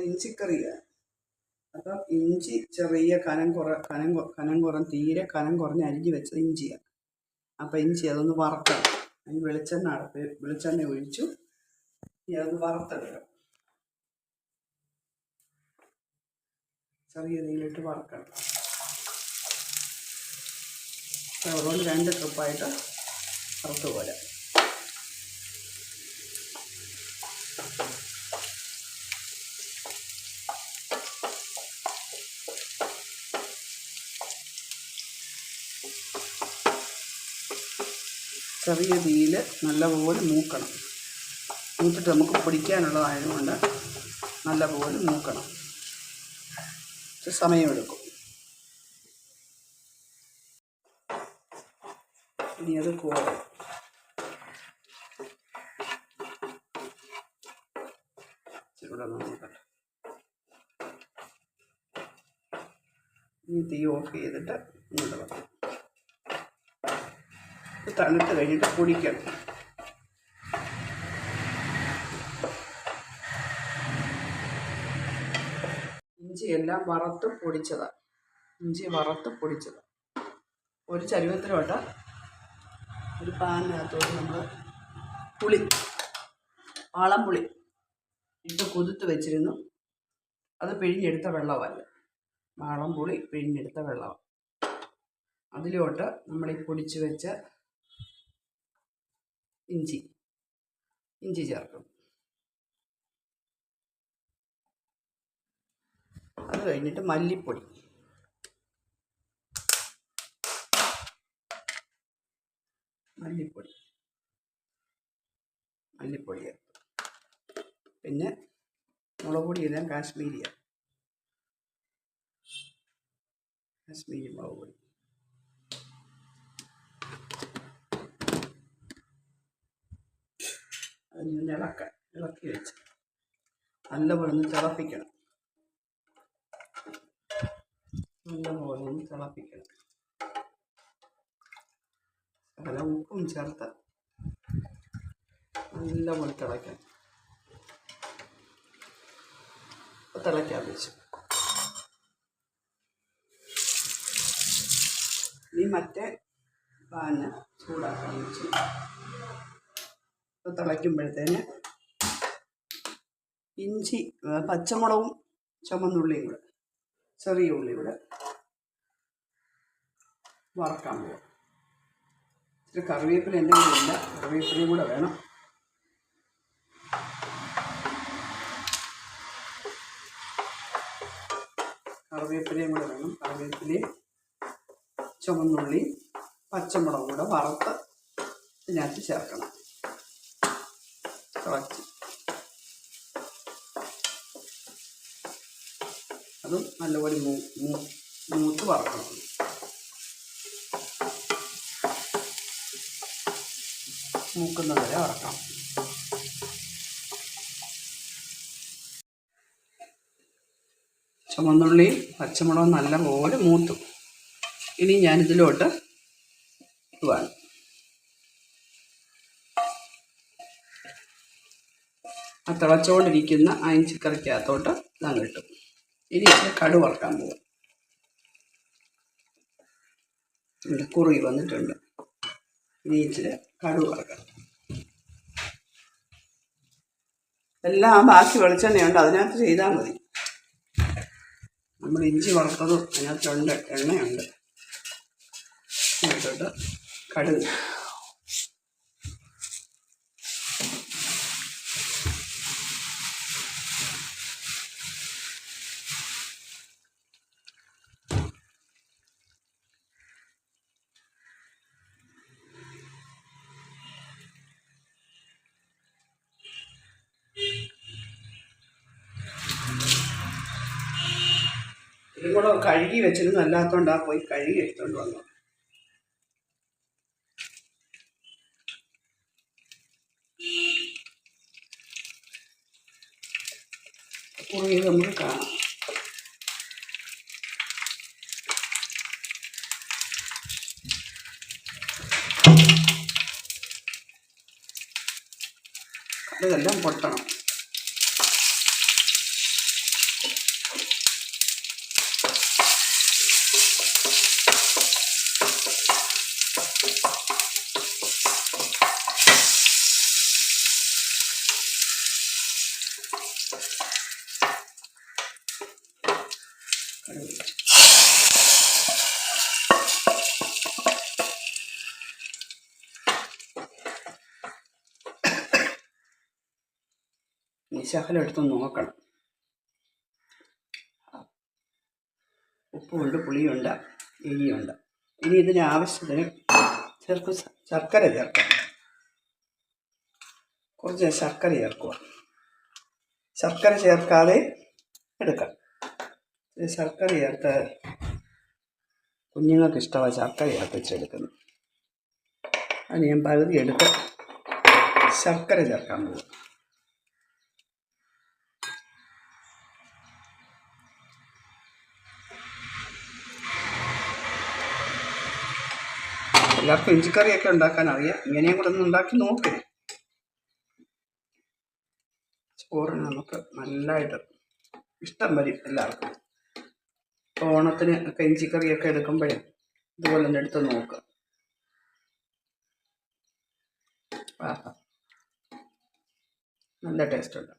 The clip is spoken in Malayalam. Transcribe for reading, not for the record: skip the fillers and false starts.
ഇഞ്ചിക്കറിയാണ്. അപ്പം ഇഞ്ചി ചെറിയ തീരെ കനം കുറഞ്ഞ് അരിഞ്ഞ് വെച്ചത് ഇഞ്ചിയാണ്. അപ്പം ഇഞ്ചി അതൊന്ന് വറുക്കണം. അതിന് വെളിച്ചെണ്ണ ഒഴിച്ചു അതൊന്ന് വറുത്തെടുക്കണം. ചെറിയ തീയിലിട്ട് വറുക്കണം. അതുകൊണ്ട് 2 ട്രിപ്പായിട്ട് വറുത്ത് പോലെ. ചെറിയ തീയിൽ നല്ലപോലെ മൂക്കണം. മൂത്തിട്ട് നമുക്ക് പൊടിക്കാനുള്ളതായതുകൊണ്ട് നല്ലപോലെ മൂക്കണം. സമയമെടുക്കും. ഇനി അത് കോരും. ഇവിടെ നോക്കട്ടെ. ഇനി തീ ഓഫ് ചെയ്തിട്ട് ഇങ്ങോട്ട് വെക്കണം. തണുത്ത് കഴിഞ്ഞിട്ട് പൊടിക്കണം. ഇഞ്ചിയെല്ലാം വറുത്ത് പൊടിച്ചതാണ്. ഒരു ചരുവത്തിലോട്ട് ഒരു പാനിനകത്തോട്ട് നമ്മൾ വാളംപുളി ഇട്ട് കുതിർത്ത് വെച്ചിരുന്നു. അത് പിഴിഞ്ഞെടുത്ത വെള്ളമല്ല, വാളംപുളി പിഴിഞ്ഞെടുത്ത വെള്ളമാണ്. അതിലോട്ട് നമ്മൾ ഈ പൊടിച്ച് വെച്ച ഇഞ്ചി ചേർക്കും. അത് കഴിഞ്ഞിട്ട് മല്ലിപ്പൊടി ചേർക്കും. പിന്നെ മുളക് പൊടി എല്ലാം കാശ്മീരി മുളക് പൊടി. അതിന് ഇളക്കി വെച്ച് നല്ലപോലെ ഒന്ന് തിളപ്പിക്കണം. നല്ല ഉപ്പും ചേർത്ത് നല്ലപോലെ തിളയ്ക്കാൻ വെച്ചു. ഇനി മറ്റേ പാന് ചൂടാക്കാൻ വെച്ചു. തിളയ്ക്കുമ്പോഴത്തേന് ഇഞ്ചി, പച്ചമുളകും ചുമന്നുള്ളിയും കൂടെ, ചെറിയ ഉള്ളി കൂടെ വറക്കാൻ പോവാം. ഇച്ചിരി കറിവേപ്പില എന്തെങ്കിലും ഇല്ല, കറിവേപ്പിലയും കൂടെ വേണം. കറിവേപ്പിലയും ചുമന്നുള്ളിയും പച്ചമുളകും കൂടെ വറുത്ത് ഇതിനകത്ത് ചേർക്കണം. തിളച്ച് അതും നല്ലപോലെ മൂത്ത് വറക്കണം. മൂക്കുന്നത് വരെ വറക്കാം. ചുമന്നുള്ളിയും പച്ചമുളകും നല്ലപോലെ മൂത്തു. ഇനി ഞാനിതിലോട്ട് ഇടുവാണ്. ആ തിളച്ചുകൊണ്ടിരിക്കുന്ന ആ ഇഞ്ചിക്കറിക്കകത്തോട്ട് ഇതങ്ങ് ഇട്ടു. ഇനി ഇച്ചിരി കടുക് വറുക്കാൻ പോകും. കുറുകി വന്നിട്ടുണ്ട്. ഇനി ഇച്ചിരി കടുക് വറുക്കണം. എല്ലാം ബാക്കി വെളിച്ചെണ്ണയുണ്ട്, അതിനകത്ത് ചെയ്താൽ മതി. നമ്മൾ ഇഞ്ചി വറുത്തതും അതിനകത്തുണ്ട്, എണ്ണയുണ്ട്. എന്നിട്ട് കടുക് ഇതും കൂടെ കഴുകി വെച്ചിരുന്നു, അല്ലാത്തതുകൊണ്ട് പോയി കഴുകി എടുത്തുകൊണ്ട് വന്നു. കുറുകി നമുക്ക് കാണാം. കടുകെല്ലാം പൊട്ടണം. ഈ ശകലം എടുത്ത് നോക്കണം. ഉപ്പുമുണ്ട്, പുളിയുണ്ട്, എരിയുണ്ട്. ഇനി ഇതിന് ആവശ്യത്തിന് ശർക്കര ചേർക്കാം. കുറച്ച് ശർക്കര ചേർക്കുക. ശർക്കര ചേർക്കാതെ എടുക്കാം. ശർക്കര ചേർത്ത് കുഞ്ഞുങ്ങൾക്ക് ഇഷ്ടമാണ് ശർക്കര ചേർത്തിച്ചെടുക്കുന്നത്. അതിന് ഞാൻ പകുതി എടുത്ത് ശർക്കര ചേർക്കാൻ പോകും. എല്ലാവർക്കും ഇഞ്ചിക്കറിയൊക്കെ ഉണ്ടാക്കാൻ അറിയാം. ഇങ്ങനെയും കൂടെ ഒന്ന് ഉണ്ടാക്കി നോക്ക്. ചോറിന് നമുക്ക് നല്ലതായിട്ട് ഇഷ്ടം വരും എല്ലാവർക്കും. ഓണത്തിന് ഒക്കെ ഇഞ്ചിക്കറിയൊക്കെ എടുക്കുമ്പോഴേ ഇതുപോലെ ഒന്ന് എടുത്ത് നോക്കുക. നല്ല ടേസ്റ്റ് ഉണ്ട്.